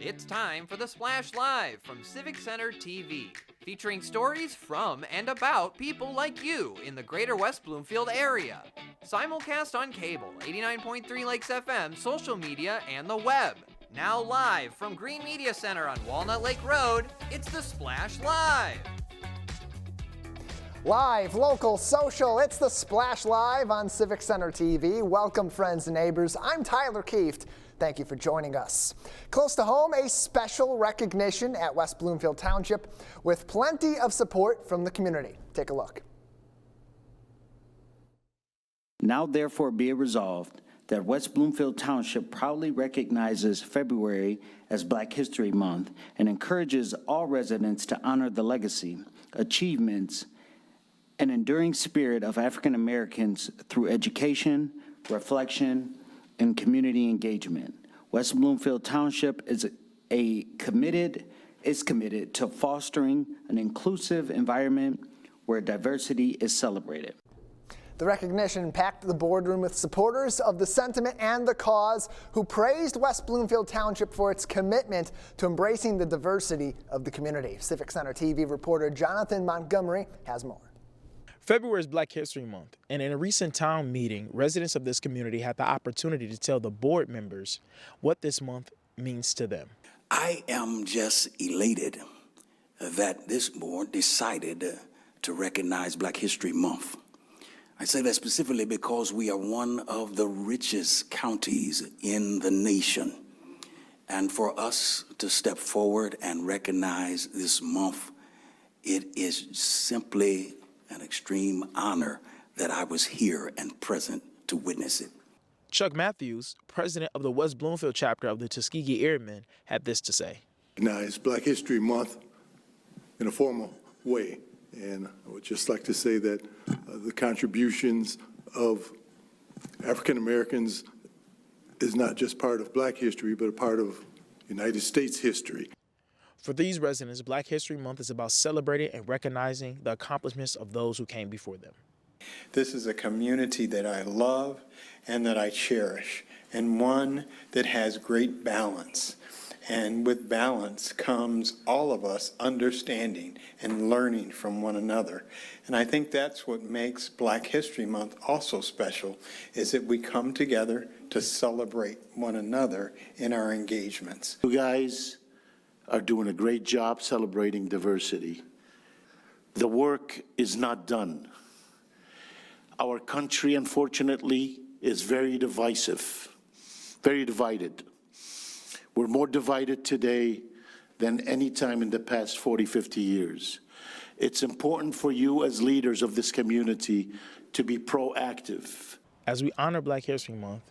It's time for the Splash Live from Civic Center TV, featuring stories from and about people like you in the greater West Bloomfield area. Simulcast on cable, 89.3 Lakes FM, social media, and the web. Now live from Green Media Center on Walnut Lake Road, it's the Splash Live. Live, local, social, it's the Splash Live on Civic Center TV. Welcome, friends and neighbors. I'm Tyler Kieft. Thank you for joining us. Close to home, a special recognition at West Bloomfield Township with plenty of support from the community. Take a look. Now therefore be it resolved that West Bloomfield Township proudly recognizes February as Black History Month and encourages all residents to honor the legacy, achievements, and enduring spirit of African Americans through education, reflection, and community engagement. West Bloomfield Township is committed to fostering an inclusive environment where diversity is celebrated. The recognition packed the boardroom with supporters of the sentiment and the cause who praised West Bloomfield Township for its commitment to embracing the diversity of the community. Civic Center TV reporter Jonathan Montgomery has more. February is Black History Month, and in a recent town meeting, residents of this community had the opportunity to tell the board members what this month means to them. I am just elated that this board decided to recognize Black History Month. I say that specifically because we are one of the richest counties in the nation. And for us to step forward and recognize this month, it is simply an extreme honor that I was here and present to witness it. Chuck Matthews, president of the West Bloomfield chapter of the Tuskegee Airmen, had this to say. Recognize Black History Month in a formal way. And I would just like to say that the contributions of African Americans is not just part of Black history, but a part of United States history. For these residents, Black History Month is about celebrating and recognizing the accomplishments of those who came before them. This is a community that I love and that I cherish, and one that has great balance. And with balance comes all of us understanding and learning from one another. And I think that's what makes Black History Month also special, is that we come together to celebrate one another in our engagements. You guys are doing a great job celebrating diversity. The work is not done. Our country, unfortunately, is very divisive, very divided. We're more divided today than any time in the past 40, 50 years. It's important for you as leaders of this community to be proactive. As we honor Black History Month,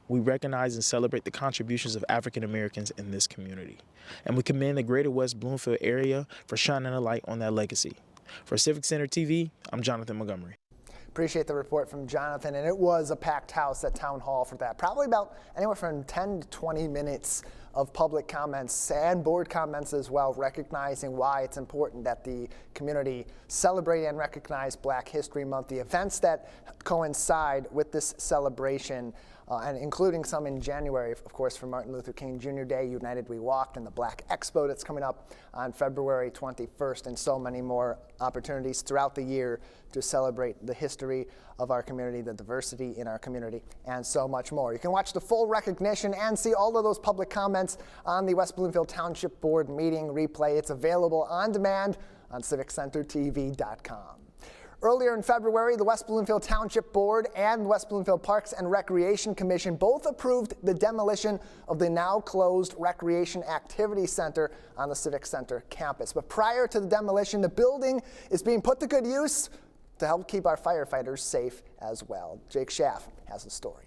we recognize and celebrate the contributions of African Americans in this community. And we commend the greater West Bloomfield area for shining a light on that legacy. For Civic Center TV, I'm Jonathan Montgomery. Appreciate the report from Jonathan, and it was a packed house at Town Hall for that. Probably about anywhere from 10 to 20 minutes of public comments and board comments as well, recognizing why it's important that the community celebrate and recognize Black History Month, the events that coincide with this celebration, and including some in January, of course, for Martin Luther King Jr. Day, United We Walked, and the Black Expo that's coming up on February 21st, and so many more opportunities throughout the year to celebrate the history of our community, the diversity in our community, and so much more. You can watch the full recognition and see all of those public comments on the West Bloomfield Township Board meeting replay. It's available on demand on civiccentertv.com. Earlier in February, the West Bloomfield Township Board and the West Bloomfield Parks and Recreation Commission both approved the demolition of the now closed Recreation Activity Center on the Civic Center campus. But prior to the demolition, the building is being put to good use to help keep our firefighters safe as well. Jake Schaff has the story.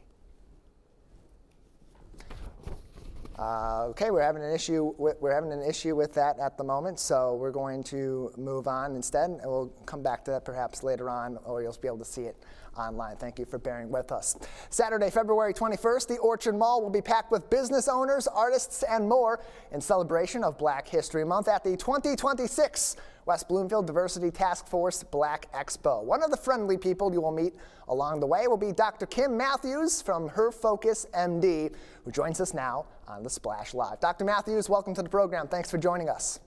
Okay, we're having an issue with that at the moment, so we're going to move on instead, and we'll come back to that perhaps later on, or you'll be able to see it online. Thank you for bearing with us. Saturday, February 21st, the Orchard Mall will be packed with business owners, artists, and more in celebration of Black History Month at the 2026 West Bloomfield Diversity Task Force Black Expo. One of the friendly people you will meet along the way will be Dr. Kim Matthews from Her Focus MD, who joins us now on the Splash Live. Dr. Matthews, welcome to the program. Thanks for joining us.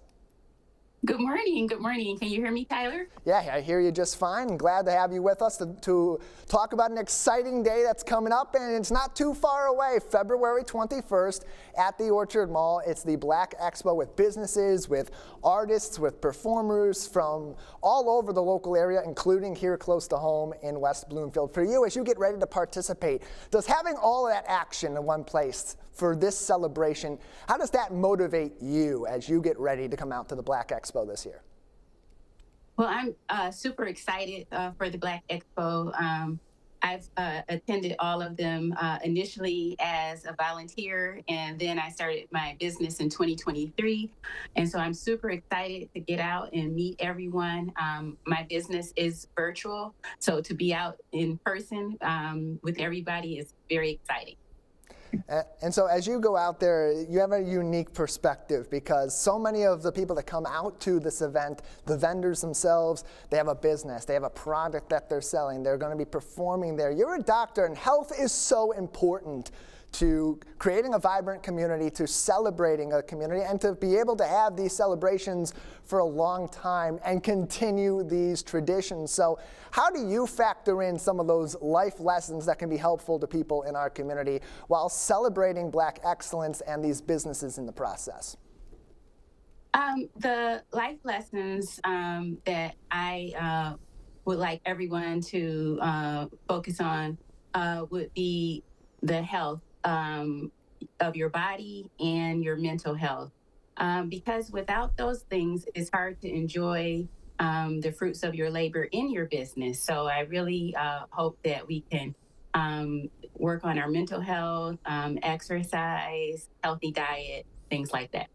Good morning. Good morning. Can you hear me, Tyler? Yeah, I hear you just fine. Glad to have you with us to talk about an exciting day that's coming up, and it's not too far away. February 21st at the Orchard Mall. It's the Black Expo with businesses, with artists, with performers from all over the local area, including here close to home in West Bloomfield. For you, as you get ready to participate, does having all of that action in one place for this celebration, how does that motivate you as you get ready to come out to the Black Expo this year? Well, I'm super excited for the Black Expo. I've attended all of them initially as a volunteer, and then I started my business in 2023. And so I'm super excited to get out and meet everyone. My business is virtual, so to be out in person with everybody is very exciting. And so as you go out there, you have a unique perspective because so many of the people that come out to this event, the vendors themselves, they have a business, they have a product that they're selling, they're going to be performing there. You're a doctor, and health is so important to creating a vibrant community, to celebrating a community, and to be able to have these celebrations for a long time and continue these traditions. So how do you factor in some of those life lessons that can be helpful to people in our community while celebrating Black excellence and these businesses in the process? The life lessons that I would like everyone to focus on would be the health of your body and your mental health. Because without those things, it's hard to enjoy the fruits of your labor in your business. So I really hope that we can work on our mental health, exercise, healthy diet, things like that.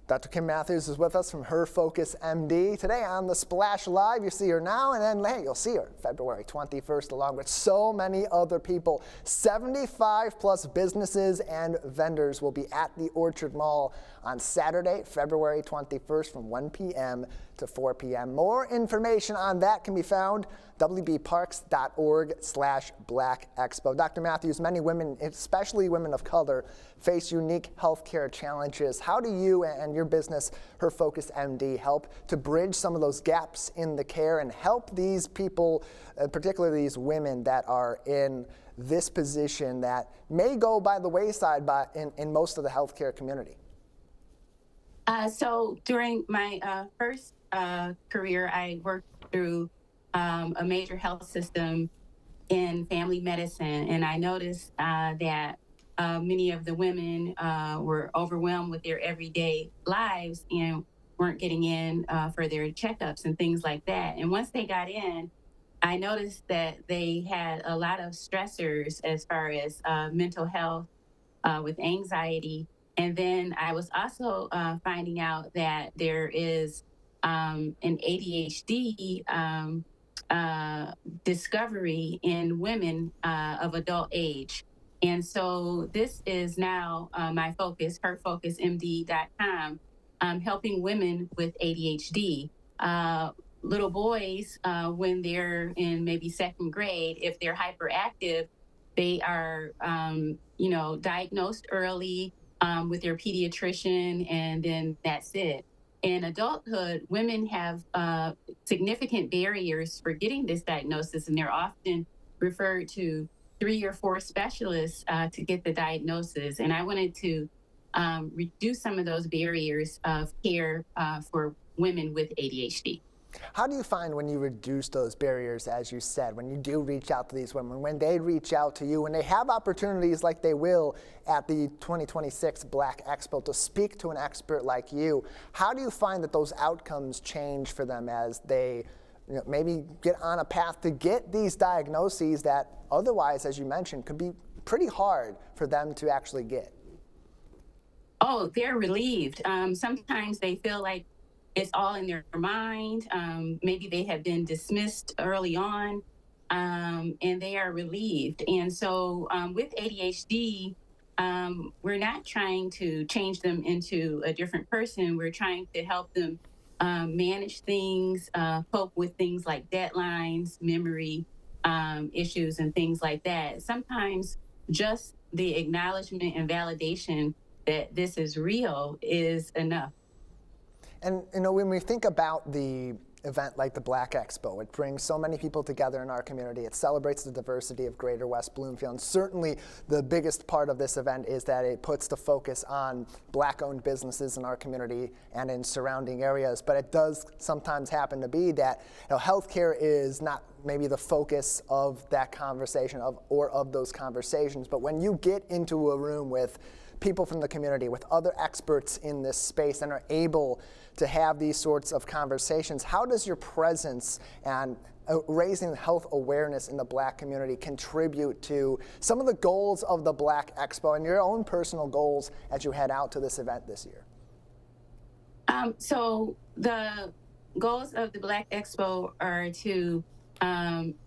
Dr. Kim Matthews is with us from Her Focus MD. Today on the Splash Live, you see her now, and then hey, you'll see her February 21st along with so many other people. 75 plus businesses and vendors will be at the Orchard Mall on Saturday, February 21st from 1 p.m. to 4 p.m. More information on that can be found wbparks.org/Black Expo. Dr. Matthews, many women, especially women of color, face unique healthcare challenges. How do you and your business, Her Focus MD, help to bridge some of those gaps in the care and help these people, particularly these women that are in this position that may go by the wayside in most of the healthcare community? So during my first career, I worked through a major health system in family medicine, and I noticed that many of the women were overwhelmed with their everyday lives and weren't getting in for their checkups and things like that. And once they got in, I noticed that they had a lot of stressors as far as mental health with anxiety. And then I was also finding out that there is an ADHD discovery in women of adult age. And so this is now my focus, herfocusmd.com, helping women with ADHD. Little boys, when they're in maybe second grade, if they're hyperactive, they are, diagnosed early with their pediatrician, and then that's it. In adulthood, women have significant barriers for getting this diagnosis, and they're often referred to 3 or 4 specialists to get the diagnosis. And I wanted to reduce some of those barriers of care for women with ADHD. How do you find when you reduce those barriers, as you said, when you do reach out to these women, when they reach out to you, when they have opportunities like they will at the 2026 Black Expo to speak to an expert like you, how do you find that those outcomes change for them as they maybe get on a path to get these diagnoses that otherwise, as you mentioned, could be pretty hard for them to actually get? Oh, they're relieved. Sometimes they feel like it's all in their mind. Maybe they have been dismissed early on, and they are relieved. And so with ADHD, we're not trying to change them into a different person. We're trying to help them manage things, cope with things like deadlines, memory issues, and things like that. Sometimes just the acknowledgement and validation that this is real is enough. And when we think about the event like the Black Expo, it brings so many people together in our community. It celebrates the diversity of Greater West Bloomfield. And certainly the biggest part of this event is that it puts the focus on Black-owned businesses in our community and in surrounding areas. But it does sometimes happen to be that healthcare is not maybe the focus of that conversation or of those conversations. But when you get into a room with people from the community, with other experts in this space, and are able to have these sorts of conversations, how does your presence and raising health awareness in the Black community contribute to some of the goals of the Black Expo and your own personal goals as you head out to this event this year? So the goals of the Black Expo are to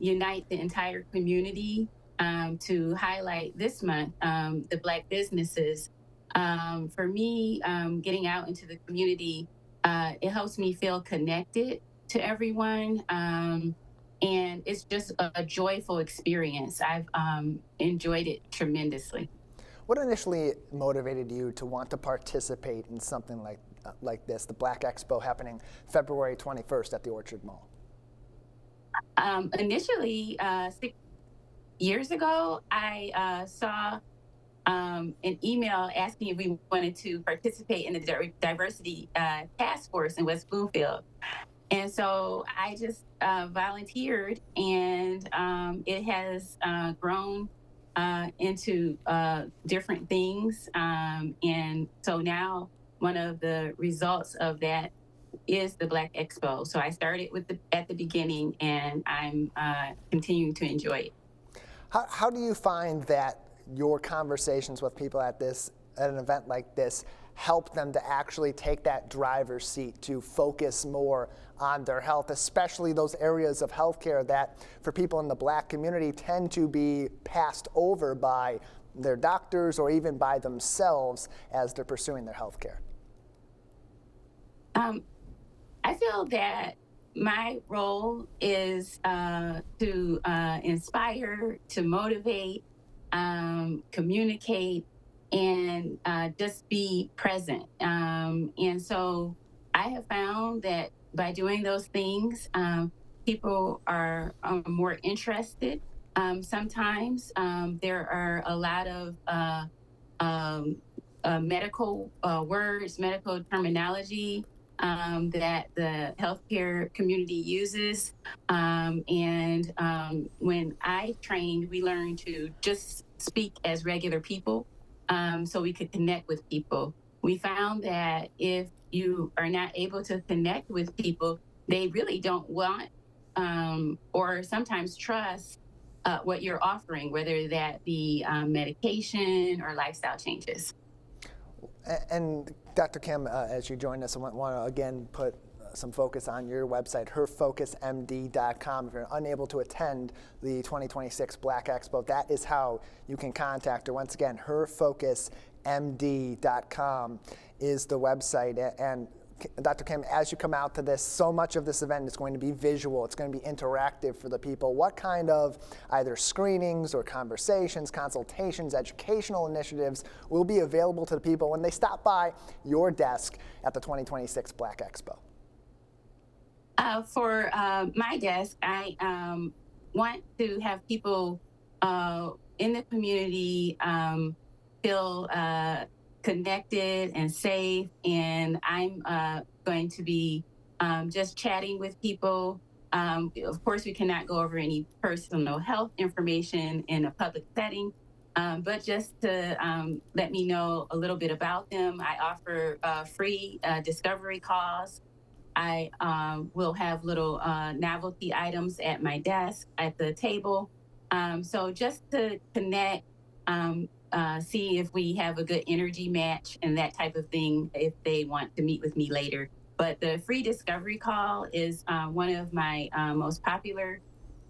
unite the entire community, to highlight this month the Black businesses. For me, getting out into the community, it helps me feel connected to everyone, and it's just a joyful experience. I've enjoyed it tremendously. What initially motivated you to want to participate in something like this, the Black Expo happening February 21st at the Orchard Mall? Initially, 6 years ago, I saw an email asking if we wanted to participate in the diversity task force in West Bloomfield. And so I just volunteered, and it has grown into different things. And so now one of the results of that is the Black Expo. So I started at the beginning, and I'm continuing to enjoy it. How do you find that your conversations with people at an event like this help them to actually take that driver's seat to focus more on their health, especially those areas of healthcare that for people in the Black community tend to be passed over by their doctors or even by themselves as they're pursuing their healthcare? I feel that my role is to inspire, to motivate, communicate, and just be present. And so I have found that by doing those things, people are more interested. Sometimes there are a lot of medical words, medical terminology that the healthcare community uses. And when I trained, we learned to just speak as regular people so we could connect with people. We found that if you are not able to connect with people, they really don't want or sometimes trust what you're offering, whether that be medication or lifestyle changes. And Dr. Kim, as you join us, I want to again put some focus on your website, herfocusmd.com. If you're unable to attend the 2026 Black Expo, that is how you can contact her. Once again, herfocusmd.com is the website. And Dr. Kim, as you come out to this, so much of this event is going to be visual. It's going to be interactive for the people. What kind of either screenings or conversations, consultations, educational initiatives will be available to the people when they stop by your desk at the 2026 Black Expo? For my desk, I want to have people in the community feel connected and safe, and I'm going to be just chatting with people. Of course, we cannot go over any personal health information in a public setting, but just to let me know a little bit about them. I offer free discovery calls. I will have little novelty items at my desk, at the table. So just to connect, see if we have a good energy match and that type of thing if they want to meet with me later. But the free discovery call is one of my most popular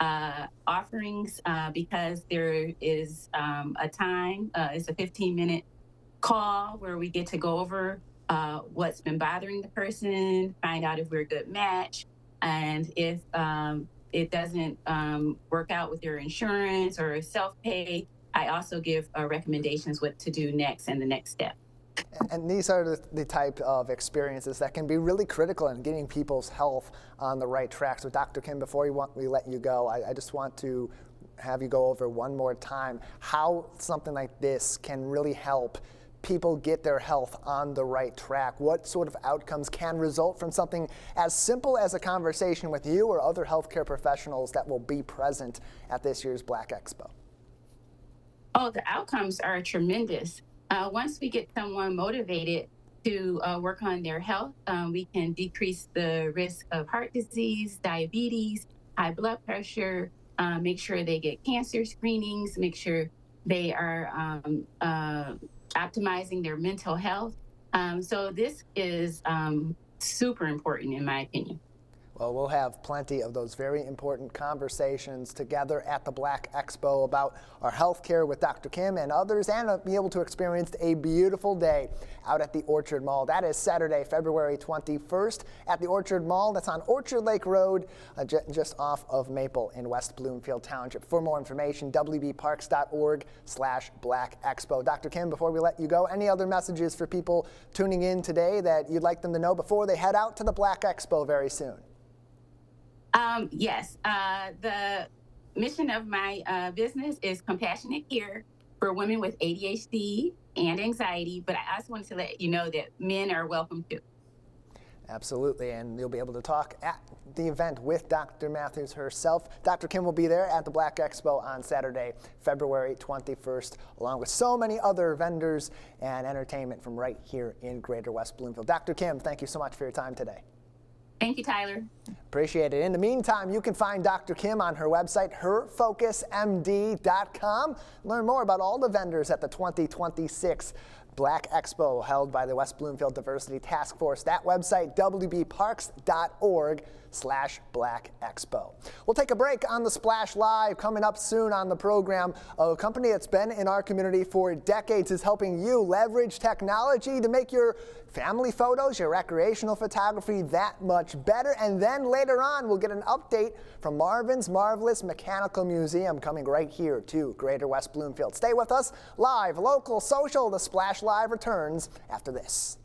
offerings because there is a time, it's a 15-minute call where we get to go over what's been bothering the person, find out if we're a good match, and if it doesn't work out with your insurance or self-pay, I also give recommendations what to do next and the next step. And these are the type of experiences that can be really critical in getting people's health on the right track. So Dr. Kim, before we let you go, I just want to have you go over one more time how something like this can really help people get their health on the right track. What sort of outcomes can result from something as simple as a conversation with you or other healthcare professionals that will be present at this year's Black Expo? Oh, the outcomes are tremendous. Once we get someone motivated to work on their health, we can decrease the risk of heart disease, diabetes, high blood pressure, make sure they get cancer screenings, make sure they are optimizing their mental health. So this is super important in my opinion. Well, we'll have plenty of those very important conversations together at the Black Expo about our healthcare with Dr. Kim and others, and be able to experience a beautiful day out at the Orchard Mall. That is Saturday, February 21st at the Orchard Mall. That's on Orchard Lake Road, just off of Maple in West Bloomfield Township. For more information, wbparks.org/Black Expo. Dr. Kim, before we let you go, any other messages for people tuning in today that you'd like them to know before they head out to the Black Expo very soon? Yes, the mission of my business is compassionate care for women with ADHD and anxiety, but I also wanted to let you know that men are welcome too. Absolutely, and you'll be able to talk at the event with Dr. Matthews herself. Dr. Kim will be there at the Black Expo on Saturday, February 21st, along with so many other vendors and entertainment from right here in Greater West Bloomfield. Dr. Kim, thank you so much for your time today. Thank you, Tyler. Appreciate it. In the meantime, you can find Dr. Kim on her website, herfocusmd.com. Learn more about all the vendors at the 2026 Black Expo held by the West Bloomfield Diversity Task Force. That website, wbparks.org/Black Expo. We'll take a break on the Splash Live. Coming up soon on the program, a company that's been in our community for decades is helping you leverage technology to make your family photos, your recreational photography that much better. And then later on, we'll get an update from Marvin's Marvelous Mechanical Museum coming right here to Greater West Bloomfield. Stay with us. Live, local, social, the Splash Live returns after this.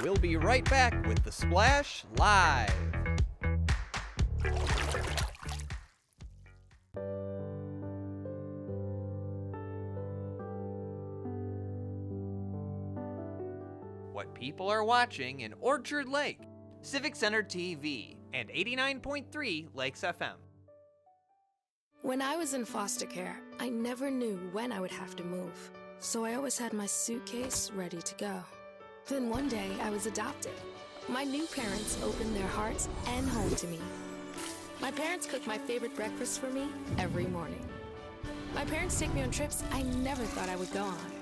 We'll be right back with the Splash Live. What people are watching in Orchard Lake, Civic Center TV, and 89.3 Lakes FM. When I was in foster care, I never knew when I would have to move, so I always had my suitcase ready to go. Then one day, I was adopted. My new parents opened their hearts and home to me. My parents cook my favorite breakfast for me every morning. My parents take me on trips I never thought I would go on.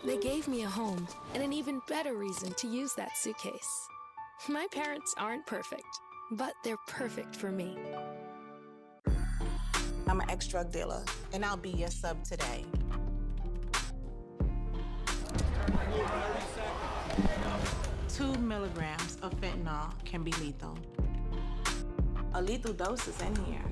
They gave me a home and an even better reason to use that suitcase. My parents aren't perfect, but they're perfect for me. I'm an ex-drug dealer, and I'll be your sub today. Two milligrams of fentanyl can be lethal. A lethal dose is in here.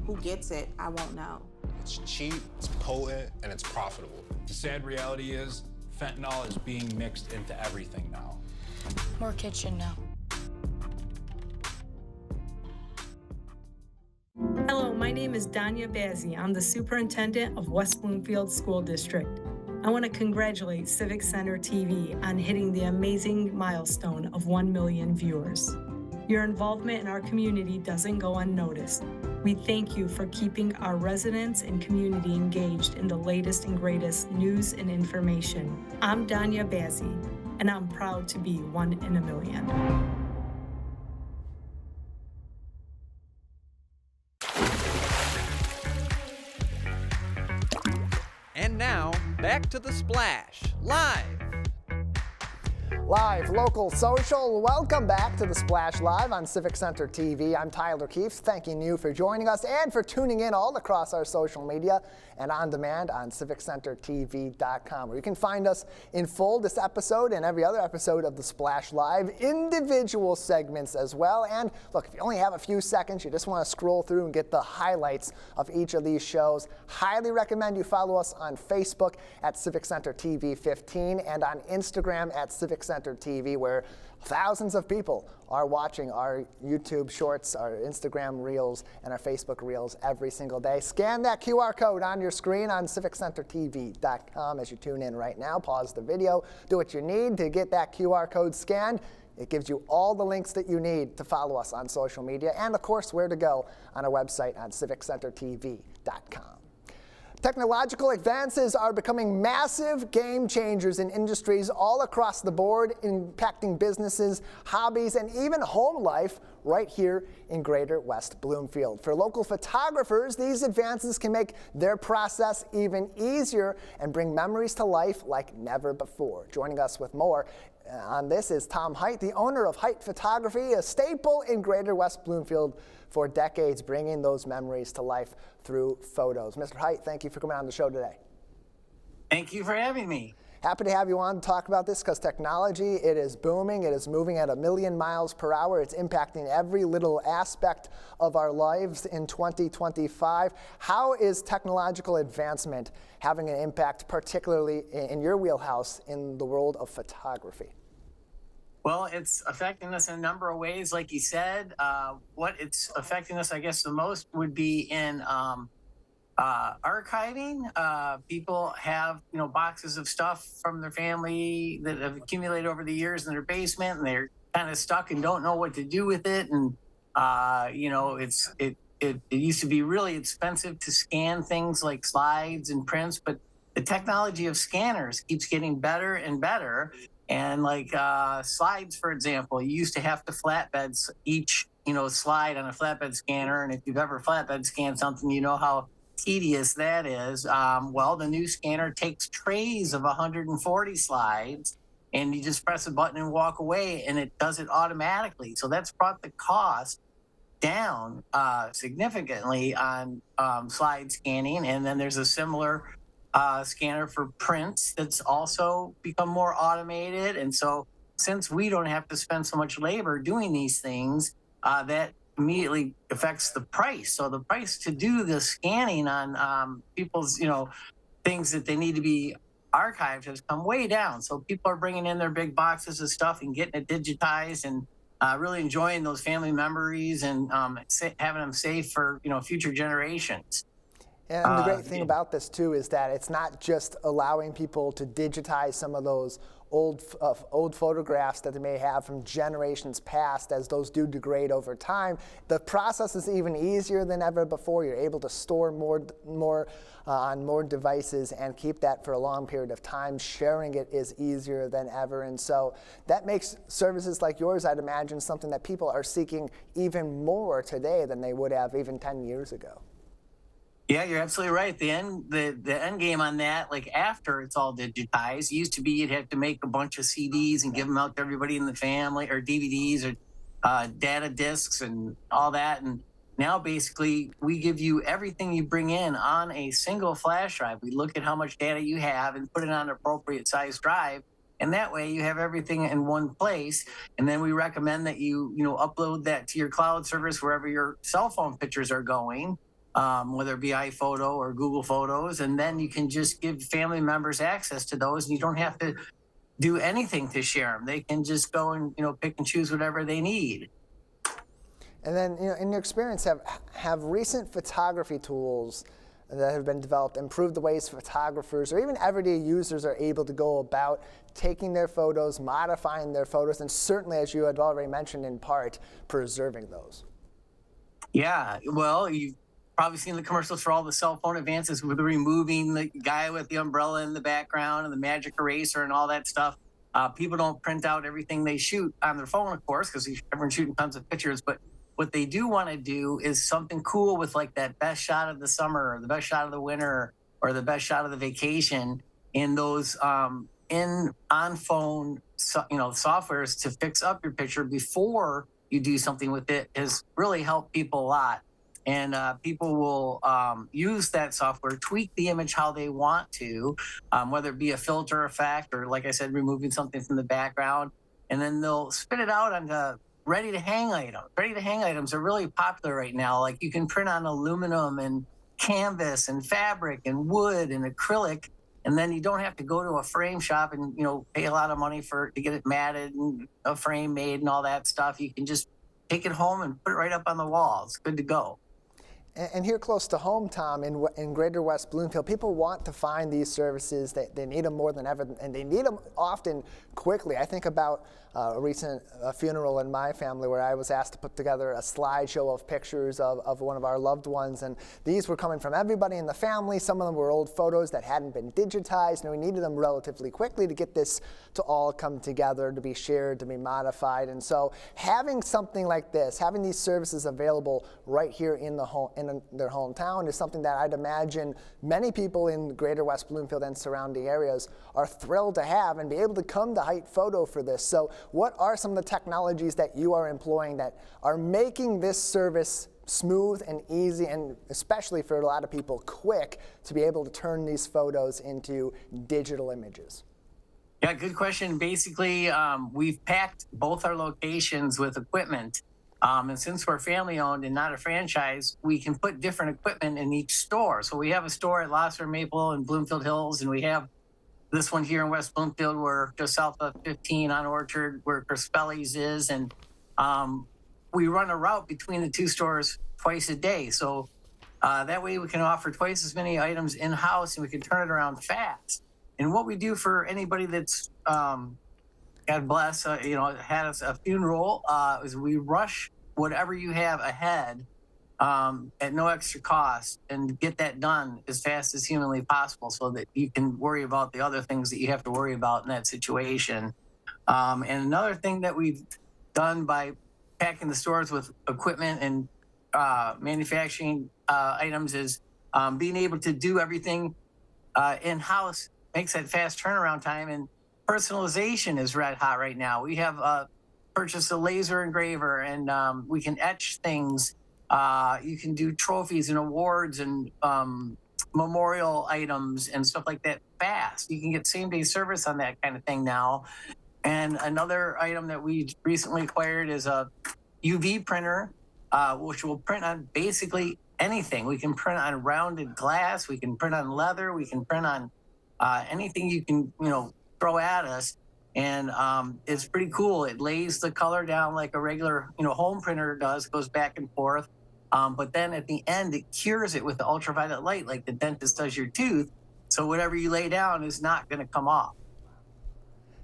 Who gets it, I won't know. It's cheap, it's potent, and it's profitable. The sad reality is, fentanyl is being mixed into everything now. More kitchen now. Hello, my name is Danya Bazzi. I'm the superintendent of West Bloomfield School District. I want to congratulate Civic Center TV on hitting the amazing milestone of 1 million viewers. Your involvement in our community doesn't go unnoticed. We thank you for keeping our residents and community engaged in the latest and greatest news and information. I'm Danya Bazzi, and I'm proud to be 1 in a million. And now, back to the Splash Live. Live, local, social, welcome back to the Splash Live on Civic Center TV. I'm Tyler Keefe, thanking you for joining us and for tuning in all across our social media and on demand on civiccentertv.com, where you can find us in full, this episode and every other episode of the Splash Live, individual segments as well. And look, if you only have a few seconds, you just want to scroll through and get the highlights of each of these shows, highly recommend you follow us on Facebook at Civic Center TV 15 and on Instagram at Civic Center TV, where thousands of people are watching our YouTube shorts, our Instagram reels, and our Facebook reels every single day. Scan that QR code on your screen on civiccentertv.com as you tune in right now. Pause the video, do what you need to get that QR code scanned. It gives you all the links that you need to follow us on social media and, of course, where to go on our website on civiccentertv.com. Technological advances are becoming massive game changers in industries all across the board, impacting businesses, hobbies, and even home life right here in Greater West Bloomfield. For local photographers, these advances can make their process even easier and bring memories to life like never before. Joining us with more on this is Tom Height, the owner of Height Photography, a staple in Greater West Bloomfield for decades, bringing those memories to life through photos. Mr. Height, thank you for coming on the show today. Thank you for having me. Happy to have you on to talk about this because technology, it is booming. It is moving at 1,000,000 miles per hour. It's impacting every little aspect of our lives in 2025. How is technological advancement having an impact, particularly in your wheelhouse in the world of photography? Well, it's affecting us in a number of ways, like you said. What it's affecting us, I guess, the most would be in archiving. People have, boxes of stuff from their family that have accumulated over the years in their basement, and they're kind of stuck and don't know what to do with it. And it used to be really expensive to scan things like slides and prints, but the technology of scanners keeps getting better and better. And like slides, for example, you used to have to flatbed each, slide on a flatbed scanner. And if you've ever flatbed scanned something, you know how tedious that is. Well, the new scanner takes trays of 140 slides, and you just press a button and walk away, and it does it automatically. So that's brought the cost down significantly on slide scanning. And then there's a similar scanner for prints that's also become more automated. And so since we don't have to spend so much labor doing these things, that immediately affects the price. So the price to do the scanning on people's, things that they need to be archived has come way down. So people are bringing in their big boxes of stuff and getting it digitized and really enjoying those family memories and having them safe for, future generations. And the great thing about this, too, is that it's not just allowing people to digitize some of those old photographs that they may have from generations past, as those do degrade over time. The process is even easier than ever before. You're able to store more on more devices and keep that for a long period of time. Sharing it is easier than ever. And so that makes services like yours, I'd imagine, something that people are seeking even more today than they would have even 10 years ago. Yeah, you're absolutely right. The end game on that, like after it's all digitized, used to be you'd have to make a bunch of CDs and give them out to everybody in the family, or DVDs or data discs and all that. And now basically we give you everything you bring in on a single flash drive. We look at how much data you have and put it on an appropriate size drive. And that way you have everything in one place. And then we recommend that you upload that to your cloud service wherever your cell phone pictures are going. Whether it be iPhoto or Google Photos, and then you can just give family members access to those, and you don't have to do anything to share them. They can just go and pick and choose whatever they need. And then, in your experience, have recent photography tools that have been developed improved the ways photographers or even everyday users are able to go about taking their photos, modifying their photos, and certainly, as you had already mentioned in part, preserving those? Yeah, well, you've probably seen the commercials for all the cell phone advances with removing the guy with the umbrella in the background and the magic eraser and all that stuff. People don't print out everything they shoot on their phone, of course, because everyone's shooting tons of pictures. But what they do want to do is something cool with like that best shot of the summer or the best shot of the winter or the best shot of the vacation. And those on phone, softwares to fix up your picture before you do something with it has really helped people a lot. And people will use that software, tweak the image how they want to, whether it be a filter effect or, like I said, removing something from the background. And then they'll spit it out on the ready-to-hang items. Ready-to-hang items are really popular right now. Like you can print on aluminum and canvas and fabric and wood and acrylic, and then you don't have to go to a frame shop and pay a lot of money to get it matted and a frame made and all that stuff. You can just take it home and put it right up on the wall. It's good to go. And here close to home, Tom, in Greater West Bloomfield, people want to find these services. They need them more than ever, and they need them often quickly. I think about a recent funeral in my family where I was asked to put together a slideshow of pictures of one of our loved ones, and these were coming from everybody in the family. Some of them were old photos that hadn't been digitized, and we needed them relatively quickly to get this to all come together, to be shared, to be modified. And so having something like this, having these services available right here in the home, in their hometown, is something that I'd imagine many people in Greater West Bloomfield and surrounding areas are thrilled to have and be able to come to Height Photo for this. So what are some of the technologies that you are employing that are making this service smooth and easy, and especially for a lot of people quick, to be able to turn these photos into digital images? Yeah, good question. Basically, we've packed both our locations with equipment. And since we're family owned and not a franchise, we can put different equipment in each store. So we have a store at Losser Maple and Bloomfield Hills, and we have this one here in West Bloomfield. We're just south of 15 on Orchard, where Crispelli's is. And we run a route between the two stores twice a day. So that way we can offer twice as many items in-house, and we can turn it around fast. And what we do for anybody that's, God bless, had a funeral, is we rush whatever you have ahead at no extra cost and get that done as fast as humanly possible so that you can worry about the other things that you have to worry about in that situation. And another thing that we've done by packing the stores with equipment and manufacturing items is being able to do everything in-house makes that fast turnaround time, and personalization is red hot right now. We have purchased a laser engraver, and we can etch things. You can do trophies and awards and memorial items and stuff like that fast. You can get same-day service on that kind of thing now. And another item that we recently acquired is a UV printer, which will print on basically anything. We can print on rounded glass. We can print on leather. We can print on anything you can, throw at us. And it's pretty cool. It lays the color down like a regular, home printer does, goes back and forth. But then at the end, it cures it with the ultraviolet light, like the dentist does your tooth. So whatever you lay down is not going to come off.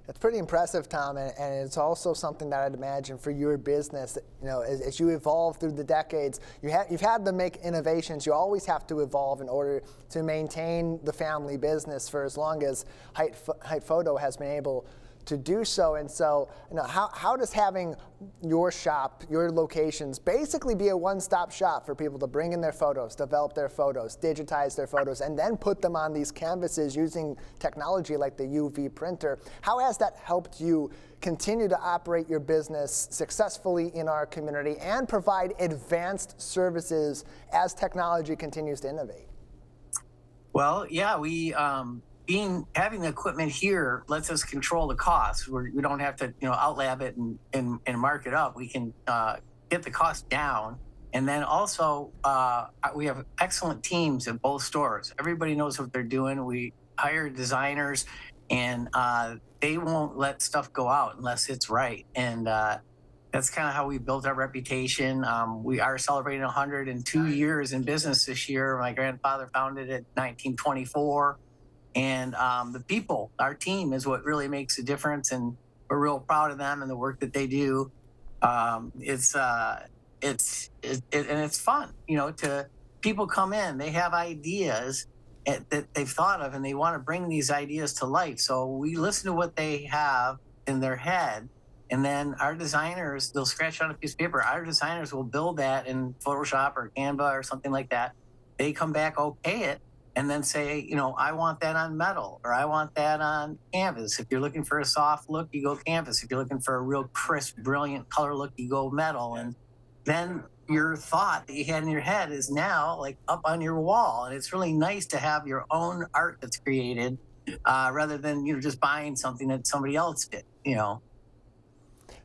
It's pretty impressive, Tom, and it's also something that I'd imagine for your business, as you evolve through the decades, you've had to make innovations. You always have to evolve in order to maintain the family business for as long as Height Photo has been able to do so. And so, how does having your shop, your locations, basically be a one-stop shop for people to bring in their photos, develop their photos, digitize their photos, and then put them on these canvases using technology like the UV printer? How has that helped you continue to operate your business successfully in our community and provide advanced services as technology continues to innovate? Well, yeah, we having the equipment here lets us control the costs. We don't have to, outlab it and mark it up. We can get the cost down. And then also, we have excellent teams at both stores. Everybody knows what they're doing. We hire designers, and they won't let stuff go out unless it's right. And that's kind of how we built our reputation. We are celebrating 102 years in business this year. My grandfather founded it in 1924. And the people, our team, is what really makes a difference, and we're real proud of them and the work that they do. It's fun, to people come in, they have ideas that they've thought of, and they want to bring these ideas to life. So we listen to what they have in their head, and then our designers, they'll scratch on a piece of paper. Our designers will build that in Photoshop or Canva or something like that. They come back, okay it, and then say, you know, I want that on metal, or I want that on canvas. If you're looking for a soft look, you go canvas. If you're looking for a real crisp, brilliant color look, you go metal. And then your thought that you had in your head is now like up on your wall. And it's really nice to have your own art that's created rather than, you know, just buying something that somebody else did, you know.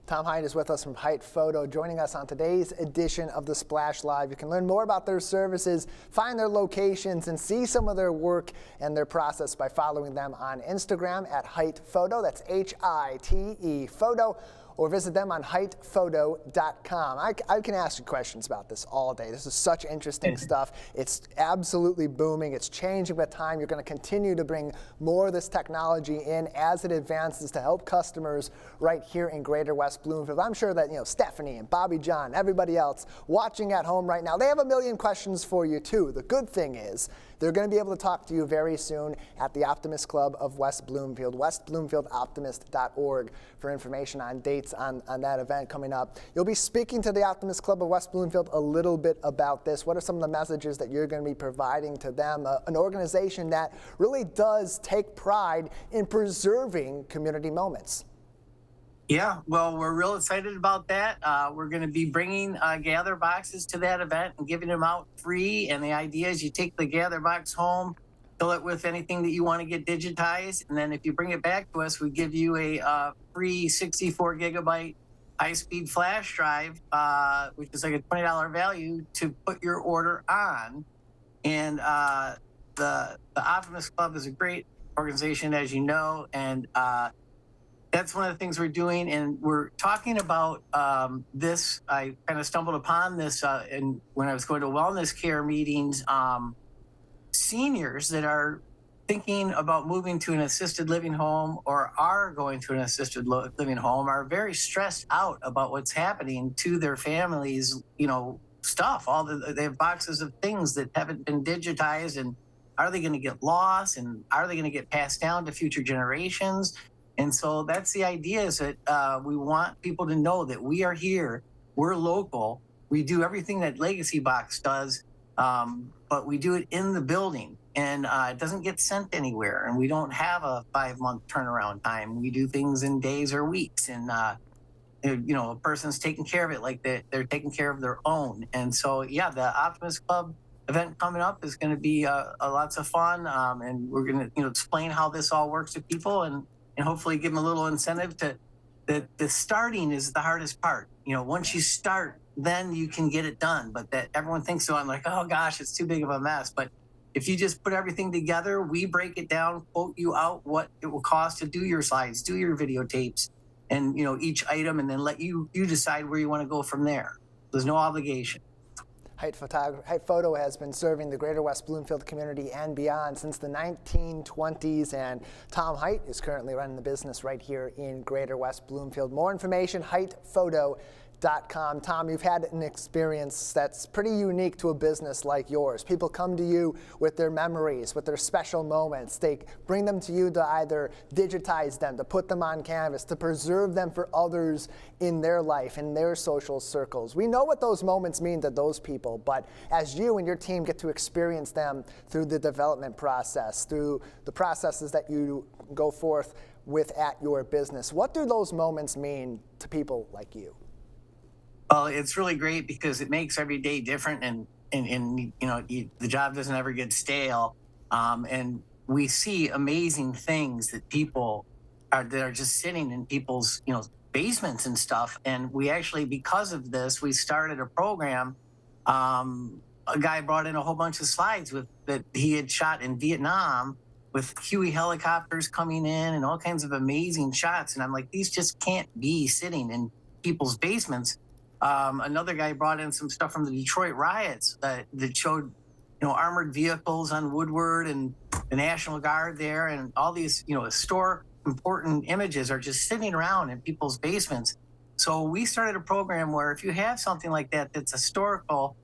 Tom Hite is with us from Hite Photo, joining us on today's edition of the Splash Live. You can learn more about their services, find their locations, and see some of their work and their process by following them on Instagram at Hite Photo. That's H-I-T-E Photo. Or visit them on HitePhoto.com. I can ask you questions about this all day. This is such interesting stuff. It's absolutely booming. It's changing with time. You're going to continue to bring more of this technology in as it advances to help customers right here in Greater West Bloomfield. I'm sure that, you know, Stephanie and Bobby John, everybody else watching at home right now, they have a million questions for you too. The good thing is they're going to be able to talk to you very soon at the Optimist Club of West Bloomfield, westbloomfieldoptimist.org for information on dates on that event coming up. You'll be speaking to the Optimist Club of West Bloomfield a little bit about this. What are some of the messages that you're going to be providing to them, an organization that really does take pride in preserving community moments? Yeah, well, we're real excited about that. We're going to be bringing gather boxes to that event and giving them out free. And the idea is you take the gather box home, fill it with anything that you want to get digitized. And then if you bring it back to us, we give you a free 64 gigabyte high-speed flash drive, which is like a $20 value to put your order on. And the Optimist Club is a great organization, as you know, and that's one of the things we're doing, and we're talking about this. I kind of stumbled upon this when I was going to wellness care meetings. Seniors that are thinking about moving to an assisted living home or are going to an assisted living home are very stressed out about what's happening to their families, you know, stuff. They have boxes of things that haven't been digitized, and are they going to get lost, and are they going to get passed down to future generations? And so that's the idea, is that we want people to know that we are here, we're local, we do everything that Legacy Box does, but we do it in the building, and it doesn't get sent anywhere, and we don't have a 5-month turnaround time. We do things in days or weeks, and you know, a person's taking care of it like they're taking care of their own. And so, yeah, the Optimist Club event coming up is going to be lots of fun, and we're going to, you know, explain how this all works to people, and hopefully give them a little incentive to that. The starting is the hardest part. You know, once you start, then you can get it done. But that everyone thinks so. I'm like, oh gosh, it's too big of a mess. But if you just put everything together, we break it down, quote you out what it will cost to do your slides, do your videotapes, and, you know, each item, and then let you decide where you want to go from there. There's no obligation. Hite Photo has been serving the Greater West Bloomfield community and beyond since the 1920s, and Tom Hite is currently running the business right here in Greater West Bloomfield. More information, HitePhoto.com. Tom, you've had an experience that's pretty unique to a business like yours. People come to you with their memories, with their special moments. They bring them to you to either digitize them, to put them on canvas, to preserve them for others in their life, in their social circles. We know what those moments mean to those people, but as you and your team get to experience them through the development process, through the processes that you go forth with at your business, what do those moments mean to people like you? Well, it's really great because it makes every day different, and you know, the job doesn't ever get stale, and we see amazing things that people that are just sitting in people's, you know, basements and stuff. And we actually, because of this, we started a program. A guy brought in a whole bunch of slides that he had shot in Vietnam with Huey helicopters coming in and all kinds of amazing shots. And I'm like, these just can't be sitting in people's basements. Another guy brought in some stuff from the Detroit riots that showed, you know, armored vehicles on Woodward and the National Guard there, and all these, you know, historic important images are just sitting around in people's basements. So we started a program where if you have something like that that's historical,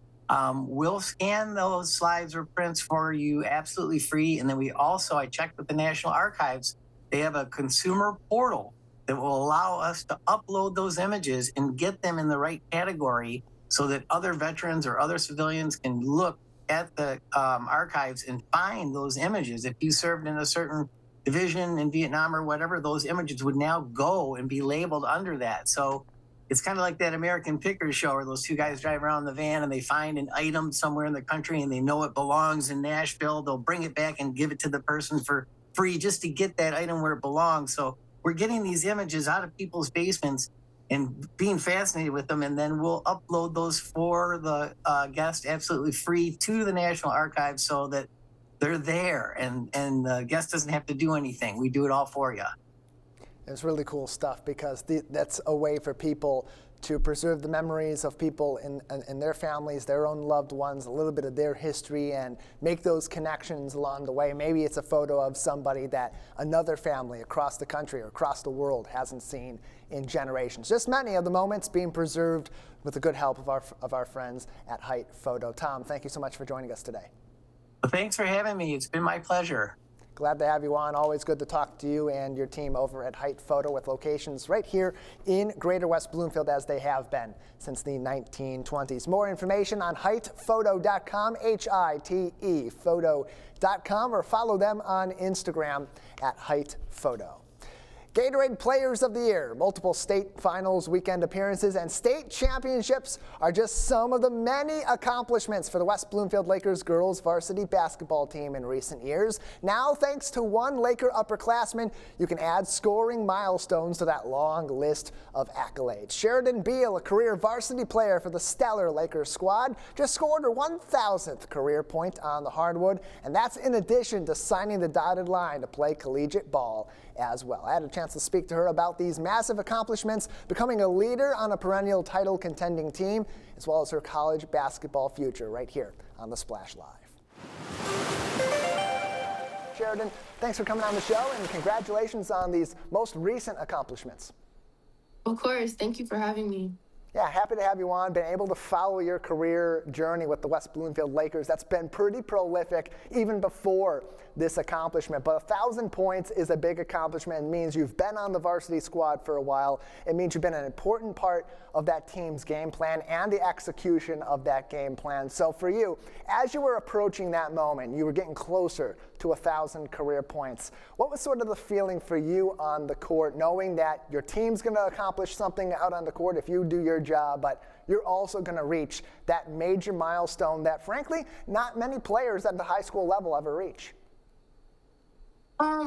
we'll scan those slides or prints for you absolutely free. And then we also, I checked with the National Archives, they have a consumer portal that will allow us to upload those images and get them in the right category so that other veterans or other civilians can look at the archives and find those images. If you served in a certain division in Vietnam or whatever, those images would now go and be labeled under that. So it's kind of like that American Pickers show where those two guys drive around in the van and they find an item somewhere in the country and they know it belongs in Nashville. They'll bring it back and give it to the person for free just to get that item where it belongs. So we're getting these images out of people's basements and being fascinated with them, and then we'll upload those for the guest absolutely free to the National Archives so that they're there and the guest doesn't have to do anything. We do it all for you. It's really cool stuff because that's a way for people to preserve the memories of people in their families, their own loved ones, a little bit of their history, and make those connections along the way. Maybe it's a photo of somebody that another family across the country or across the world hasn't seen in generations. Just many of the moments being preserved with the good help of our friends at Height Photo. Tom, thank you so much for joining us today. Well, thanks for having me. It's been my pleasure. Glad to have you on. Always good to talk to you and your team over at Height Photo with locations right here in Greater West Bloomfield as they have been since the 1920s. More information on heightphoto.com, H-I-T-E photo.com, or follow them on Instagram at Height Photo. Gatorade Players of the Year, multiple state finals, weekend appearances, and state championships are just some of the many accomplishments for the West Bloomfield Lakers girls varsity basketball team in recent years. Now, thanks to one Laker upperclassman, you can add scoring milestones to that long list of accolades. Sheridan Beal, a career varsity player for the stellar Lakers squad, just scored her 1,000th career point on the hardwood, and that's in addition to signing the dotted line to play collegiate ball as well. I had a chance to speak to her about these massive accomplishments, becoming a leader on a perennial title contending team, as well as her college basketball future right here on The Splash Live. Sheridan, thanks for coming on the show and congratulations on these most recent accomplishments. Of course, thank you for having me. Yeah, happy to have you on. Been able to follow your career journey with the West Bloomfield Lakers. That's been pretty prolific even before this accomplishment. But 1,000 points is a big accomplishment. It means you've been on the varsity squad for a while. It means you've been an important part of that team's game plan and the execution of that game plan. So for you, as you were approaching that moment, you were getting closer to 1,000 career points. What was sort of the feeling for you on the court, knowing that your team's going to accomplish something out on the court if you do your job, but you're also going to reach that major milestone that, frankly, not many players at the high school level ever reach?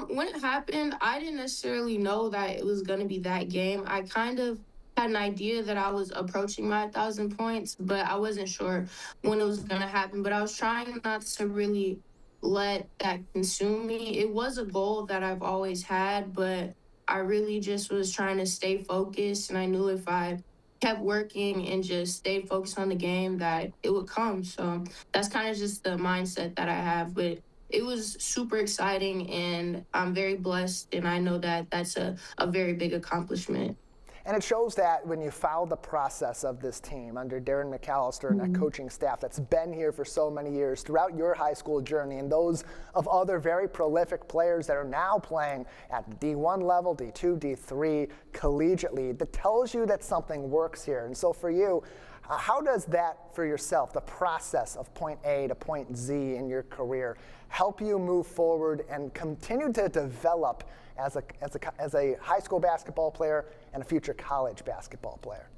When it happened, I didn't necessarily know that it was going to be that game. I kind of had an idea that I was approaching my 1,000 points, but I wasn't sure when it was going to happen. But I was trying not to really let that consume me. It was a goal that I've always had, but I really just was trying to stay focused, and I knew if I kept working and just stayed focused on the game that it would come. So that's kind of just the mindset that I have. But it was super exciting, and I'm very blessed, and I know that that's a very big accomplishment. And it shows that when you follow the process of this team under Darren McAllister and that coaching staff that's been here for so many years throughout your high school journey, and those of other very prolific players that are now playing at the D1 level, D2, D3, collegiately, that tells you that something works here. And so for you, how does that for yourself, the process of point A to point Z in your career, help you move forward and continue to develop as a high school basketball player and a future college basketball player?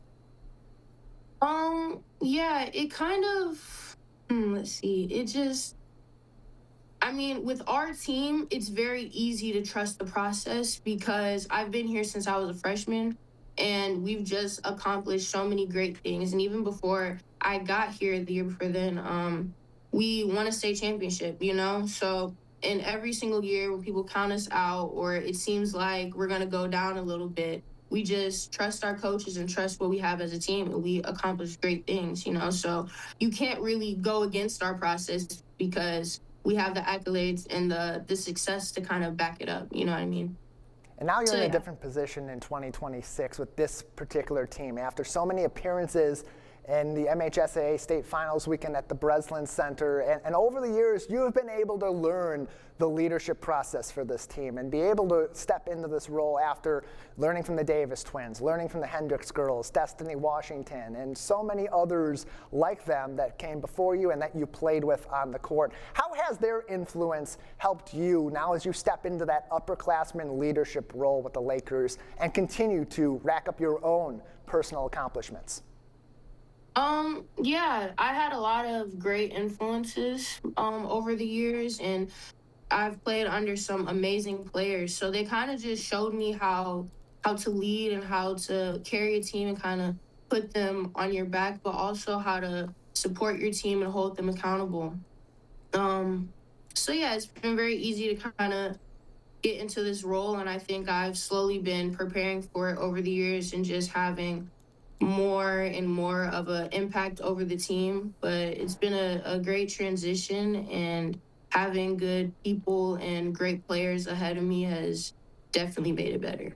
Yeah, it kind of, let's see, it just, I mean, with our team, it's very easy to trust the process because I've been here since I was a freshman, and we've just accomplished so many great things. And even before I got here the year before then, we won a state championship, you know? So in every single year when people count us out or it seems like we're going to go down a little bit, we just trust our coaches and trust what we have as a team, and we accomplish great things, you know? So you can't really go against our process because we have the accolades and the success to kind of back it up, you know what I mean? And now you're in a different position in 2026 with this particular team. After so many appearances in the MHSAA State Finals weekend at the Breslin Center. And over the years, you have been able to learn the leadership process for this team and be able to step into this role after learning from the Davis twins, learning from the Hendricks girls, Destiny Washington, and so many others like them that came before you and that you played with on the court. How has their influence helped you now as you step into that upperclassman leadership role with the Lakers and continue to rack up your own personal accomplishments? Yeah, I had a lot of great influences over the years, and I've played under some amazing players. So they kind of just showed me how to lead and how to carry a team and kind of put them on your back, but also how to support your team and hold them accountable. So yeah, it's been very easy to kind of get into this role, and I think I've slowly been preparing for it over the years and just having more and more of an impact over the team. But it's been a great transition, and having good people and great players ahead of me has definitely made it better.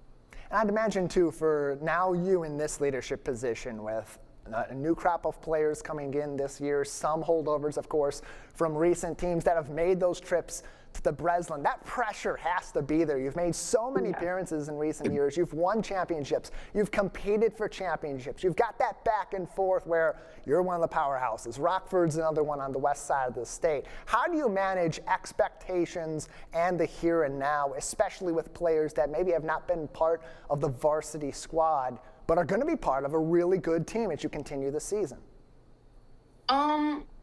And I'd imagine, too, for now you in this leadership position with a new crop of players coming in this year, some holdovers, of course, from recent teams that have made those trips to the Breslin. That pressure has to be there. You've made so many appearances in recent years. You've won championships. You've competed for championships. You've got that back and forth where you're one of the powerhouses. Rockford's another one on the west side of the state. How do you manage expectations and the here and now, especially with players that maybe have not been part of the varsity squad, but are going to be part of a really good team as you continue the season?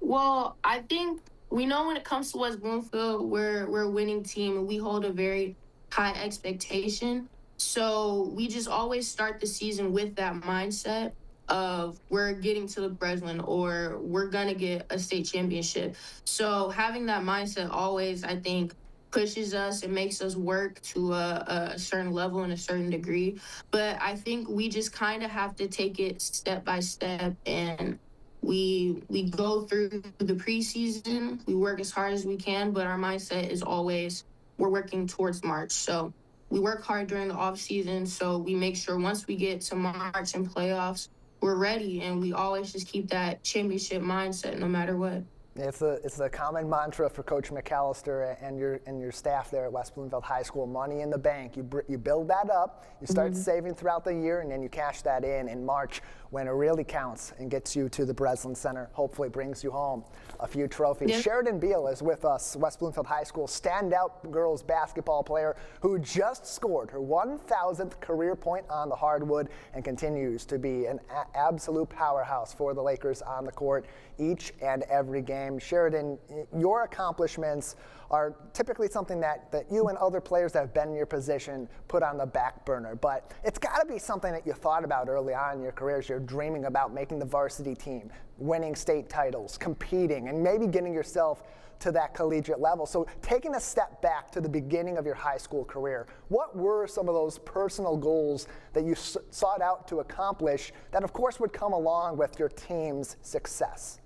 Well, I think we know when it comes to West Bloomfield, we're a winning team and we hold a very high expectation. So we just always start the season with that mindset of we're getting to the Breslin or we're going to get a state championship. So having that mindset always, I think, pushes us and makes us work to a certain level and a certain degree. But I think we just kind of have to take it step by step, and we go through the preseason, we work as hard as we can, but our mindset is always we're working towards March. So we work hard during the off season, so we make sure once we get to March and playoffs, we're ready, and we always just keep that championship mindset no matter what. It's a common mantra for Coach McAllister and your staff there at West Bloomfield High School. Money in the bank. You build that up. You start saving throughout the year, and then you cash that in March when it really counts and gets you to the Breslin Center. Hopefully, brings you home a few trophies. Yeah. Sheridan Beal is with us, West Bloomfield High School standout girls basketball player who just scored her 1,000th career point on the hardwood and continues to be an absolute powerhouse for the Lakers on the court each and every game. Sheridan, your accomplishments are typically something that you and other players that have been in your position put on the back burner, but it's got to be something that you thought about early on in your career as you're dreaming about making the varsity team, winning state titles, competing, and maybe getting yourself to that collegiate level. So taking a step back to the beginning of your high school career, what were some of those personal goals that you sought out to accomplish that of course would come along with your team's success?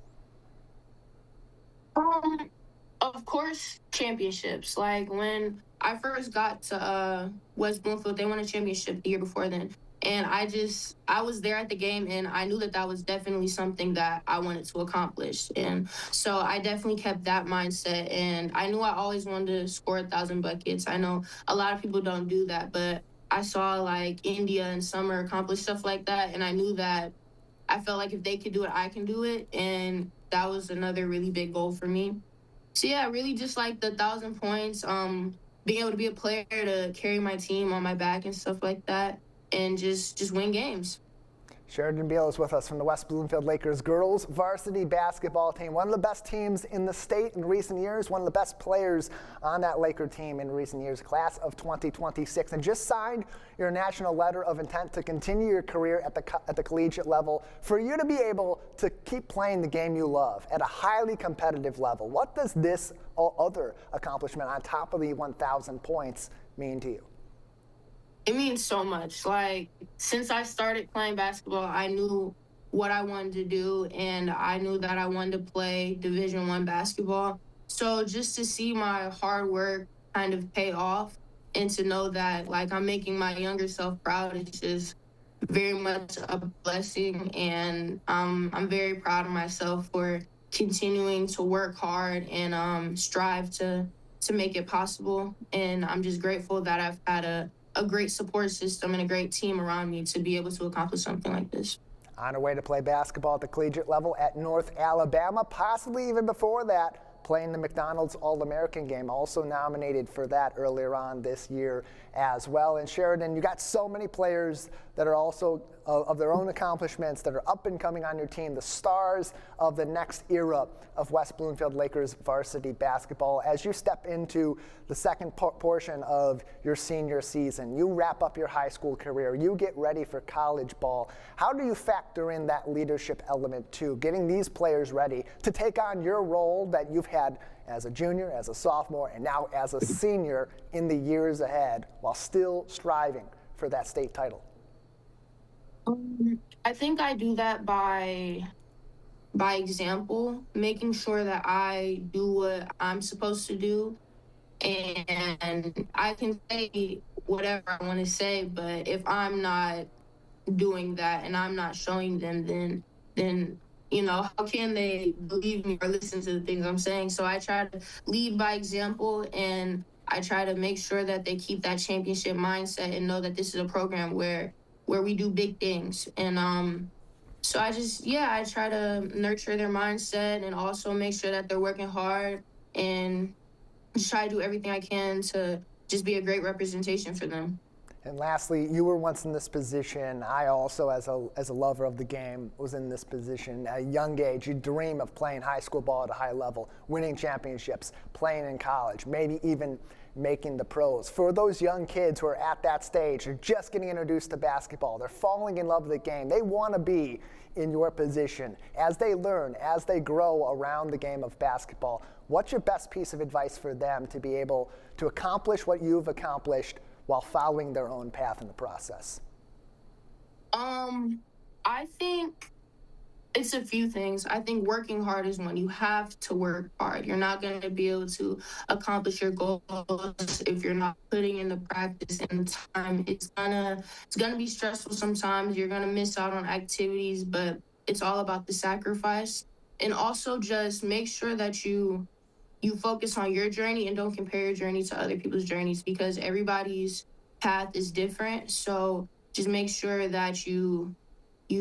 Of course, championships. Like when I first got to West Bloomfield, they won a championship the year before then. And I was there at the game, and I knew that was definitely something that I wanted to accomplish. And so I definitely kept that mindset. And I knew I always wanted to score 1,000 buckets. I know a lot of people don't do that, but I saw like India and Summer accomplish stuff like that. And I knew that I felt like if they could do it, I can do it. And that was another really big goal for me. So yeah, really just like the 1,000 points, being able to be a player to carry my team on my back and stuff like that, and just win games. Sheridan Beal is with us from the West Bloomfield Lakers girls varsity basketball team. One of the best teams in the state in recent years, one of the best players on that Laker team in recent years, class of 2026, and just signed your national letter of intent to continue your career at the collegiate level for you to be able to keep playing the game you love at a highly competitive level. What does this other accomplishment on top of the 1,000 points mean to you? It means so much. Like, since I started playing basketball, I knew what I wanted to do, and I knew that I wanted to play Division I basketball. So just to see my hard work kind of pay off and to know that, like, I'm making my younger self proud, it's just very much a blessing, and I'm very proud of myself for continuing to work hard and strive to make it possible. And I'm just grateful that I've had a great support system and a great team around me to be able to accomplish something like this. On her way to play basketball at the collegiate level at North Alabama, possibly even before that, playing the McDonald's All-American game, also nominated for that earlier on this year as well. And Sheridan, you got so many players that are also of their own accomplishments that are up and coming on your team, the stars of the next era of West Bloomfield Lakers varsity basketball. As you step into the second portion of your senior season, you wrap up your high school career, you get ready for college ball. How do you factor in that leadership element too, getting these players ready to take on your role that you've had as a junior, as a sophomore, and now as a senior in the years ahead while still striving for that state title? I think I do that by example, making sure that I do what I'm supposed to do. And I can say whatever I want to say, but if I'm not doing that and I'm not showing them, then how can they believe me or listen to the things I'm saying? So I try to lead by example, and I try to make sure that they keep that championship mindset and know that this is a program where we do big things. And so I try to nurture their mindset and also make sure that they're working hard, and just try to do everything I can to just be a great representation for them. And lastly, you were once in this position. I also, as a lover of the game, was in this position. At a young age, you dream of playing high school ball at a high level, winning championships, playing in college, maybe even making the pros. For those young kids who are at that stage, they're just getting introduced to basketball, they're falling in love with the game, they want to be in your position. As they learn, as they grow around the game of basketball, what's your best piece of advice for them to be able to accomplish what you've accomplished while following their own path in the process? I think it's a few things. I think working hard is one. You have to work hard. You're not going to be able to accomplish your goals if you're not putting in the practice and the time. It's gonna be stressful sometimes. You're gonna miss out on activities, but it's all about the sacrifice. And also just make sure that you focus on your journey and don't compare your journey to other people's journeys, because everybody's path is different. So just make sure that you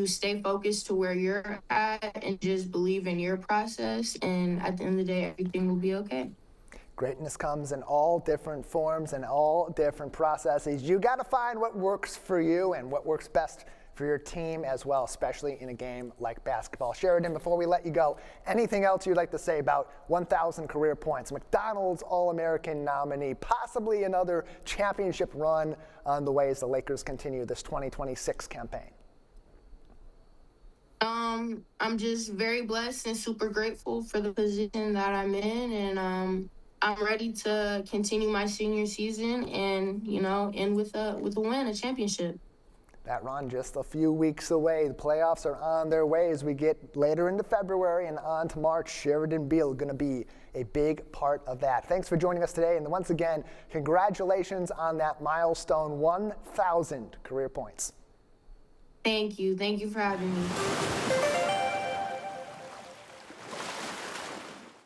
stay focused to where you're at and just believe in your process. And at the end of the day, everything will be okay. Greatness comes in all different forms and all different processes. You got to find what works for you and what works best for your team as well, especially in a game like basketball. Sheridan, before we let you go, anything else you'd like to say about 1,000 career points, McDonald's All-American nominee, possibly another championship run on the way as the Lakers continue this 2026 campaign? I'm just very blessed and super grateful for the position that I'm in, and I'm ready to continue my senior season and end with a win, a championship. That run just a few weeks away. The playoffs are on their way as we get later into February and on to March. Sheridan Beal going to be a big part of that. Thanks for joining us today, and once again, congratulations on that milestone, 1,000 career points. Thank you. Thank you for having me.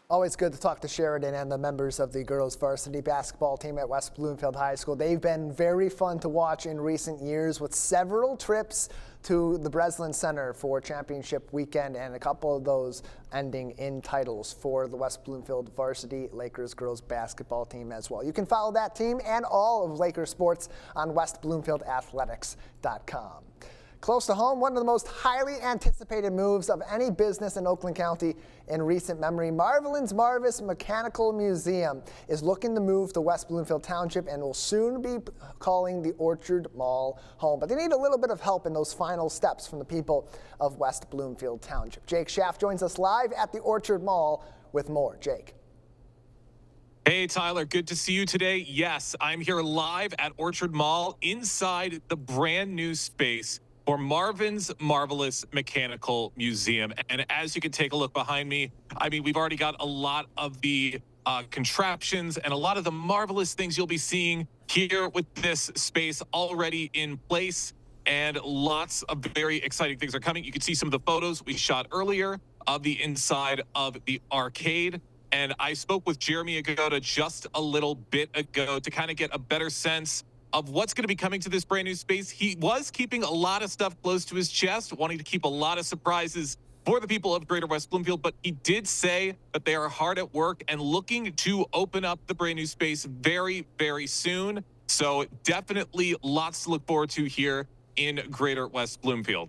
Always good to talk to Sheridan and the members of the girls varsity basketball team at West Bloomfield High School. They've been very fun to watch in recent years, with several trips to the Breslin Center for championship weekend, and a couple of those ending in titles for the West Bloomfield varsity Lakers girls basketball team as well. You can follow that team and all of Lakers sports on westbloomfieldathletics.com. Close to home, one of the most highly anticipated moves of any business in Oakland County in recent memory, Marvin's Marvis Mechanical Museum is looking to move to West Bloomfield Township and will soon be calling the Orchard Mall home. But they need a little bit of help in those final steps from the people of West Bloomfield Township. Jake Schaff joins us live at the Orchard Mall with more. Jake. Hey, Tyler, good to see you today. Yes, I'm here live at Orchard Mall inside the brand new space for Marvin's Marvelous Mechanical Museum. And as you can take a look behind me, I mean, we've already got a lot of the contraptions and a lot of the marvelous things you'll be seeing here with this space already in place. and lots of very exciting things are coming. You can see some of the photos we shot earlier of the inside of the arcade. And I spoke with Jeremy Agoda just a little bit ago to kind of get a better sense of what's going to be coming to this brand new space. He was keeping a lot of stuff close to his chest, wanting to keep a lot of surprises for the people of Greater West Bloomfield, but he did say that they are hard at work and looking to open up the brand new space very, very soon. So definitely lots to look forward to here in Greater West Bloomfield.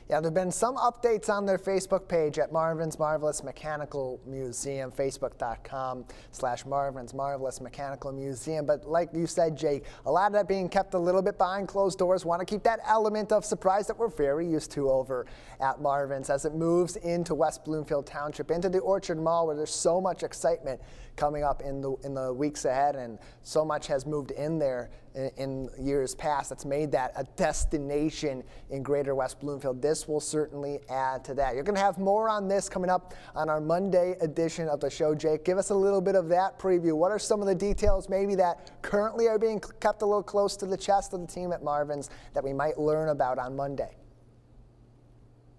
Yeah, there have been some updates on their Facebook page at Marvin's Marvelous Mechanical Museum, facebook.com/Marvin's Marvelous Mechanical Museum. But like you said, Jake, a lot of that being kept a little bit behind closed doors. Want to keep that element of surprise that we're very used to over at Marvin's as it moves into West Bloomfield Township, into the Orchard Mall, where there's so much excitement coming up in the weeks ahead, and so much has moved in there in years past that's made that a destination in Greater West Bloomfield. This will certainly add to that. You're going to have more on this coming up on our Monday edition of the show. Jake, give us a little bit of that preview. What are some of the details maybe that currently are being kept a little close to the chest of the team at Marvin's that we might learn about on Monday?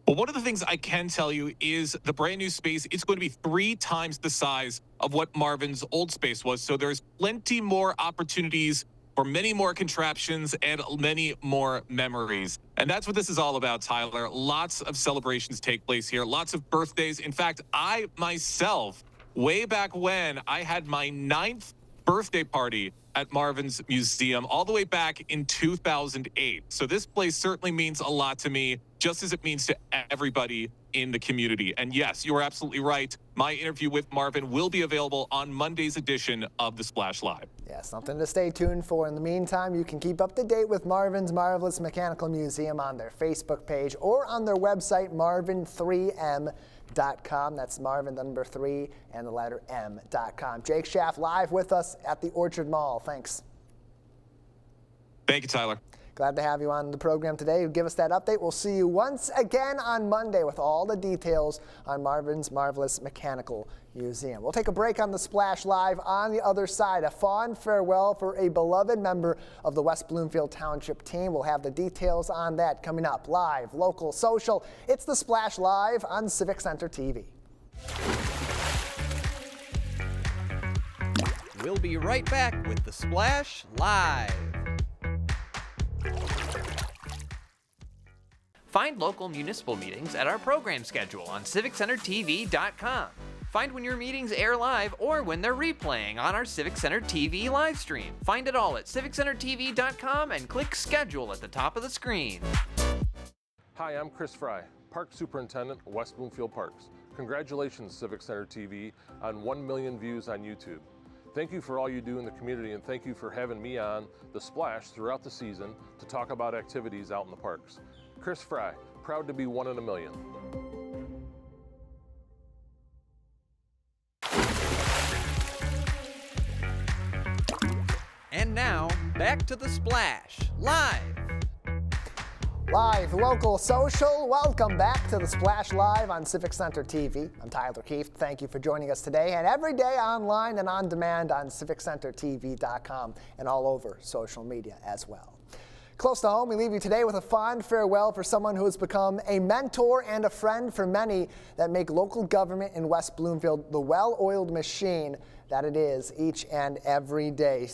Well, one of the things I can tell you is the brand new space, it's going to be 3 times the size of what Marvin's old space was. So there's plenty more opportunities for many more contraptions and many more memories. And that's what this is all about, Tyler. Lots of celebrations take place here, lots of birthdays. In fact, I myself, way back when, I had my 9th birthday party at Marvin's Museum all the way back in 2008. So this place certainly means a lot to me, just as it means to everybody in the community. And yes, you are absolutely right. My interview with Marvin will be available on Monday's edition of The Splash Live. Yeah, something to stay tuned for. In the meantime, you can keep up to date with Marvin's Marvelous Mechanical Museum on their Facebook page or on their website, marvin3m.com. That's Marvin, the number 3, and the letter M.com. Jake Schaff live with us at the Orchard Mall. Thanks. Thank you, Tyler. Glad to have you on the program today. Give us that update. We'll see you once again on Monday with all the details on Marvin's Marvelous Mechanical Museum. We'll take a break on the Splash Live. On the other side, a fond farewell for a beloved member of the West Bloomfield Township team. We'll have the details on that coming up. Live, local, social. It's the Splash Live on Civic Center TV. We'll be right back with the Splash Live. Find local municipal meetings at our program schedule on civiccentertv.com. Find when your meetings air live or when they're replaying on our Civic Center TV live stream. Find it all at civiccentertv.com and click schedule at the top of the screen. Hi, I'm Chris Fry, Park Superintendent, West Bloomfield Parks. Congratulations, Civic Center TV, on 1 million views on YouTube. Thank you for all you do in the community, and thank you for having me on The Splash throughout the season to talk about activities out in the parks. Chris Fry, proud to be 1 in a million. And now, back to the Splash Live. Live, local, social, welcome back to the Splash Live on Civic Center TV. I'm Tyler Keefe. Thank you for joining us today and every day online and on demand on civiccentertv.com and all over social media as well. Close to home, we leave you today with a fond farewell for someone who has become a mentor and a friend for many that make local government in West Bloomfield the well-oiled machine that it is each and every day.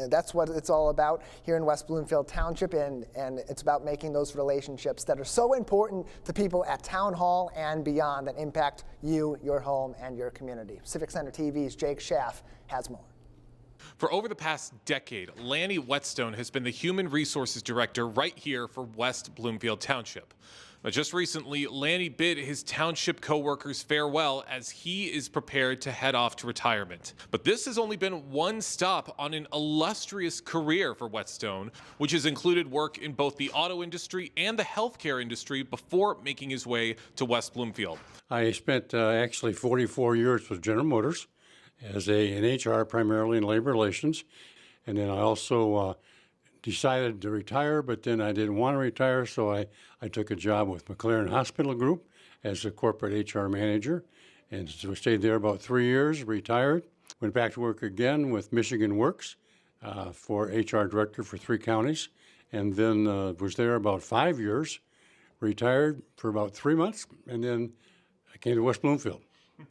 That's what it's all about here in West Bloomfield Township, and it's about making those relationships that are so important to people at Town Hall and beyond that impact you, your home, and your community. Civic Center TV's Jake Schaff has more. For over the past decade, Lanny Whetstone has been the Human Resources Director right here for West Bloomfield Township. But just recently, Lanny bid his township co-workers farewell as he is prepared to head off to retirement. But this has only been one stop on an illustrious career for Whetstone, which has included work in both the auto industry and the healthcare industry before making his way to West Bloomfield. I spent actually 44 years with General Motors as in HR, primarily in labor relations. And then I also decided to retire, but then I didn't want to retire, so I took a job with McLaren Hospital Group as a corporate HR manager. And so I stayed there about 3 years, retired, went back to work again with Michigan Works for HR director for 3 counties. and then was there about 5 years, retired for about 3 months, and then I came to West Bloomfield.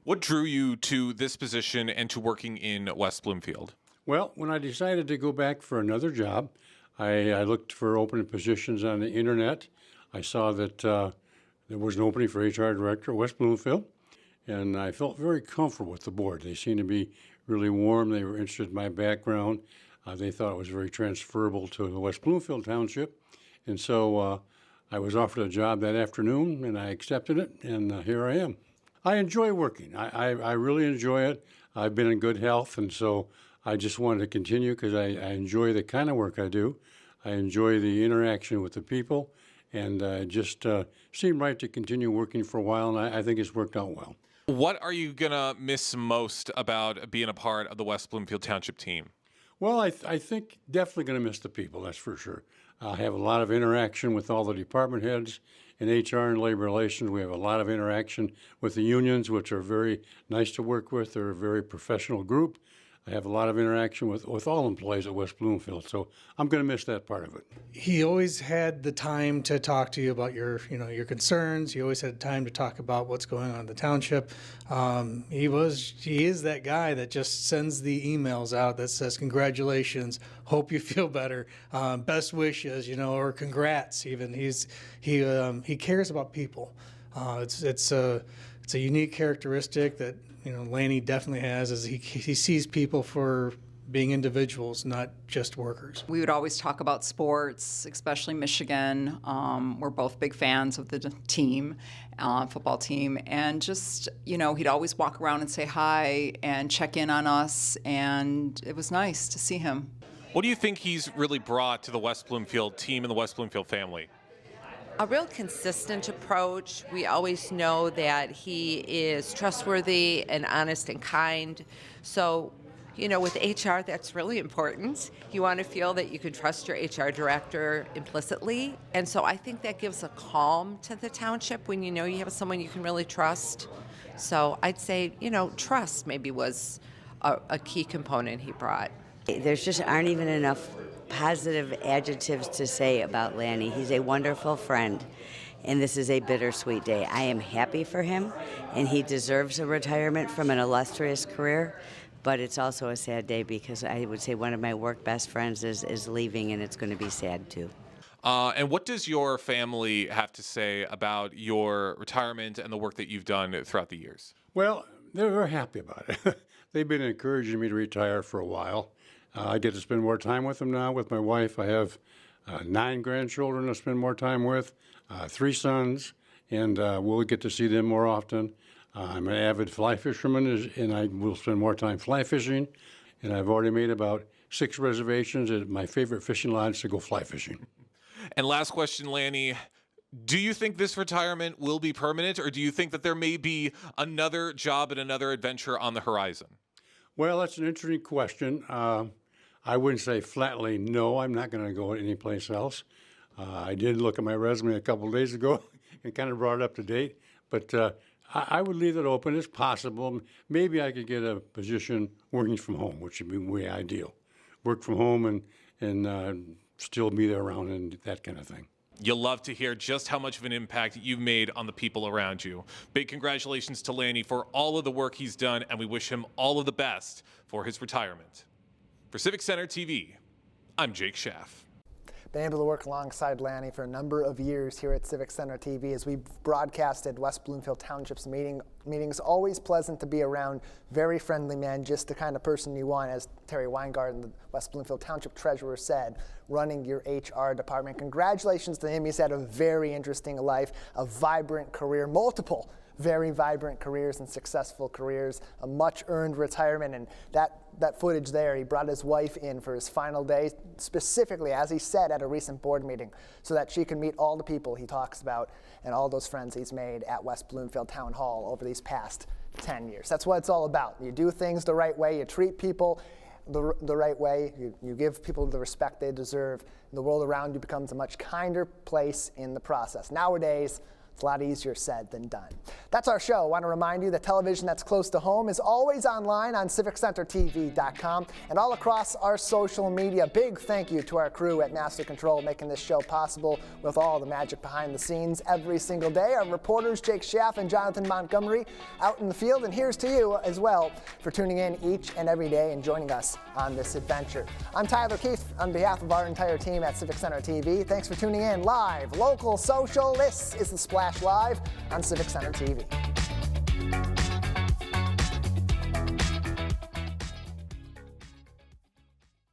What drew you to this position and to working in West Bloomfield? Well, when I decided to go back for another job, I looked for open positions on the internet. I saw that there was an opening for HR director at West Bloomfield, and I felt very comfortable with the board. They seemed to be really warm. They were interested in my background. They thought it was very transferable to the West Bloomfield Township. And so I was offered a job that afternoon, and I accepted it, and here I am. I enjoy working. I really enjoy it. I've been in good health, and so I just wanted to continue because I enjoy the kind of work I do. I enjoy the interaction with the people, and it just seemed right to continue working for a while, and I think it's worked out well. What are you going to miss most about being a part of the West Bloomfield Township team? Well, I think definitely going to miss the people, that's for sure. I have a lot of interaction with all the department heads in HR and labor relations. We have a lot of interaction with the unions, which are very nice to work with. They're a very professional group. I have a lot of interaction with all employees at West Bloomfield, so I'm going to miss that part of it. He always had the time to talk to you about your concerns. He always had time to talk about what's going on in the township. He is that guy that just sends the emails out that says, congratulations, hope you feel better, best wishes, or congrats even. He cares about people. It's a unique characteristic that Lanny definitely has, is he sees people for being individuals, not just workers. We would always talk about sports, especially Michigan. We're both big fans of the team, football team, and just, he'd always walk around and say hi and check in on us, and it was nice to see him. What do you think he's really brought to the West Bloomfield team and the West Bloomfield family? A real consistent approach. We always know that he is trustworthy and honest and kind. So, with HR, that's really important. You want to feel that you can trust your HR director implicitly. And so I think that gives a calm to the township when you have someone you can really trust. So I'd say, trust maybe was a key component he brought. There's just aren't even enough positive adjectives to say about Lanny. He's a wonderful friend, and this is a bittersweet day. I am happy for him, and he deserves a retirement from an illustrious career, but it's also a sad day because I would say one of my work best friends is leaving, and it's going to be sad too. And what does your family have to say about your retirement and the work that you've done throughout the years? Well, they're very happy about it. They've been encouraging me to retire for a while. I get to spend more time with them now with my wife. I have 9 grandchildren to spend more time with, 3 sons, and we'll get to see them more often. I'm an avid fly fisherman, and I will spend more time fly fishing. And I've already made about 6 reservations at my favorite fishing lodge to go fly fishing. And last question, Lanny. Do you think this retirement will be permanent, or do you think that there may be another job and another adventure on the horizon? Well, that's an interesting question. I wouldn't say flatly, no, I'm not going to go anyplace else. I did look at my resume a couple of days ago and kind of brought it up to date, but I would leave it open. It's possible. Maybe I could get a position working from home, which would be way ideal. Work from home and still be there around and that kind of thing. You'll love to hear just how much of an impact you've made on the people around you. Big congratulations to Lanny for all of the work he's done, and we wish him all of the best for his retirement. For Civic Center TV, I'm Jake Schaff. Been able to work alongside Lanny for a number of years here at Civic Center TV as we've broadcasted West Bloomfield Township's meetings. Always pleasant to be around. Very friendly man, just the kind of person you want, as Terry Weingart, the West Bloomfield Township Treasurer, said, running your HR department. Congratulations to him. He's had a very interesting life, a vibrant career, multiple very vibrant careers and successful careers, a much-earned retirement, and that footage there, he brought his wife in for his final day, specifically, as he said at a recent board meeting, so that she can meet all the people he talks about and all those friends he's made at West Bloomfield Town Hall over these past 10 years. That's what it's all about. You do things the right way, you treat people the right way, you give people the respect they deserve, and the world around you becomes a much kinder place in the process. Nowadays, It's a lot easier said than done. That's our show. I want to remind you that television that's close to home is always online on CivicCenterTV.com and all across our social media. Big thank you to our crew at Master Control making this show possible with all the magic behind the scenes every single day. Our reporters Jake Schaff and Jonathan Montgomery out in the field. And here's to you as well for tuning in each and every day and joining us on this adventure. I'm Tyler Keith on behalf of our entire team at Civic Center TV. Thanks for tuning in live, local, social. This is The Splash Live on Civic Center TV.